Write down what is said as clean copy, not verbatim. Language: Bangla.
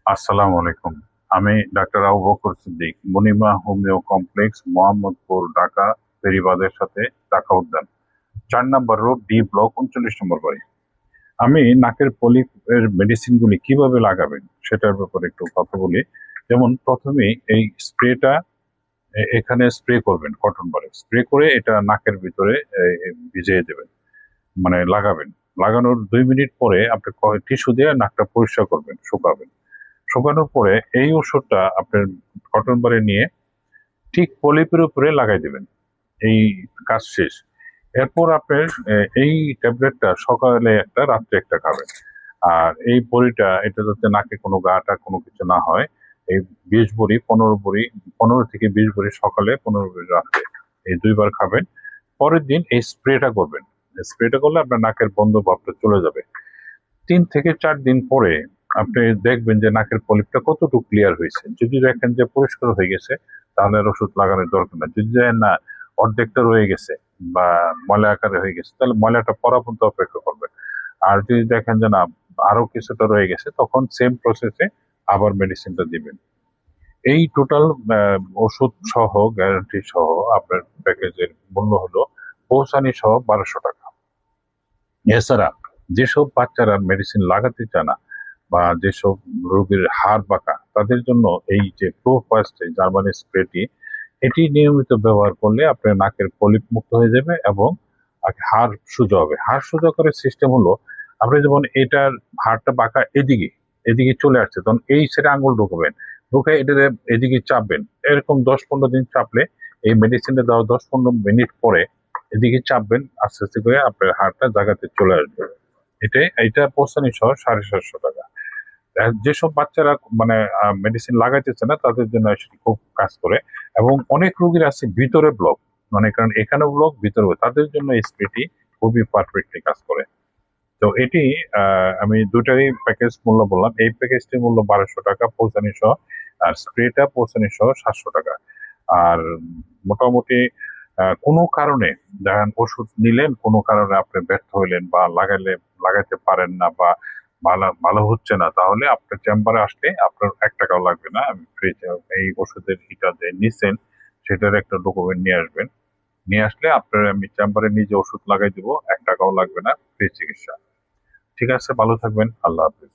আসসালামু আলাইকুম। আমি doctor Abu Bakr Siddique, Monima homeo complex, Mohammadpur, Dhaka, বেরিবাঁধের সাথে ঢাকা উদ্যান, ৪ নম্বর রোড, ডি ব্লক, ৩৯ নম্বর বাড়ি। আমি নাকের পলিপ এর মেডিসিন গুলি কিভাবে লাগাবেন সেটার ব্যাপারে একটু কথা বলি। যেমন প্রথমে এই স্প্রেটা এখানে স্প্রে করবেন, কটন বারে স্প্রে করে এটা নাকের ভিতরে ভিজিয়ে দেবেন, মানে লাগাবেন। লাগানোর ২ মিনিট পরে আপনি টিস্যু দিয়ে নাকটা পরিষ্কার করবেন, শুকাবেন। শুকানোর পরে এই ওষুধটা আপনার কটন বারে নিয়ে ঠিক পলিপের উপরে লাগাই দেবেন। এই কাজ শেষ। এরপর আপনার এই ট্যাবলেটটা সকালে একটা, রাত্রে একটা খাবেন। আর এই বড়িটা, এটা যাতে নাকে কোনো গাটা কোনো কিছু না হয়, এই ২০ বড়ি, ১৫ বড়ি, ১৫ থেকে ২০ বড়ি সকালে, ১৫ বড়ি রাত্রে, এই ২ বার খাবেন। পরের দিন এই স্প্রেটা করবেন। স্প্রেটা করলে আপনার নাকের বন্ধ ভাবটা চলে যাবে। ৩ থেকে ৪ দিন পরে আপনি দেখবেন যে নাকের পলিপটা কতটুকু ক্লিয়ার হয়েছে। যদি দেখেন যে পরিষ্কার হয়ে গেছে, তাহলে আর ওষুধ লাগানোর দরকার নাই। যদি দেখেন না অর্ধেকটা রয়ে গেছে বা ময়লা আকারে হয়ে গেছে, তাহলে ময়লাটা পড়া পর্যন্ত অপেক্ষা করবেন। আর যদি দেখেন যে না আরো কিছুটা রয়ে গেছে, তখন সেম প্রসেসে আবার মেডিসিনটা দিবেন। এই টোটাল ওষুধ সহ, গ্যারান্টি সহ আপনার প্যাকেজের মূল্য হলো পৌঁছানি সহ ১২০০ টাকা। এছাড়া যেসব বাচ্চারা মেডিসিন লাগাতে চায় না বা যেসব রোগীর হাড় বাঁকা, তাদের জন্য এই যে প্রোফাস্ট জার্মানি স্প্রেটি, এটি নিয়মিত ব্যবহার করলে আপনার নাকের পলিপ মুক্ত হয়ে যাবে এবং হাড় সোজা হবে। হাড় সোজা করার সিস্টেম হলো, আপনি যেমন এটার হাড়টা বাঁকা এদিকে এদিকে চলে আসছে, তখন এই সাইডে আঙুল ঢুকবেন, ঢুকে এটা এদিকে চাপবেন। এরকম ১০-১৫ দিন চাপলে, এই মেডিসিনটা দেওয়ার ১০-১৫ মিনিট পরে এদিকে চাপবেন, আস্তে আস্তে করে আপনার হাড়টা জায়গাতে চলে আসবে। এটা পৌঁছানি সহ ৭৫০ টাকা। যেসব বাচ্চারা মানে মেডিসিন লাগাইতেছে না, তাদের জন্য সেটি খুব কাজ করে। এবং অনেক রোগীর আছে ভিতরে ব্লক, মানে কারণ এখানে ব্লক ভিতরে, তাদের জন্য এই স্প্রেটি খুবই পারফেক্টলি কাজ করে। তো এটি আমি দুটারই প্যাকেজ মূল্য বললাম। এই প্যাকেজটির মূল্য ১২০০ টাকা পৌঁছানি সহ, আর স্প্রেটা পৌঁছানি সহ ৭০০ টাকা। আর মোটামুটি কোনো কারণে দেখেন ওষুধ নিলেন, কোনো কারণে আপনি ব্যর্থ হইলেন বা লাগাইতে পারেন না বা ভালো ভালো হচ্ছে না, তাহলে আপনার চেম্বারে আসলে আপনার ১ টাকাও লাগবে না। আমি ফ্রি, এই ওষুধের ইটা যে নিচ্ছেন সেটার একটা ডকুমেন্ট নিয়ে আসবেন। নিয়ে আসলে আপনার আমি চেম্বারে নিজে ওষুধ লাগাই দিব, ১ টাকাও লাগবে না, ফ্রি চিকিৎসা। ঠিক আছে, ভালো থাকবেন। আল্লাহ হাফিজ।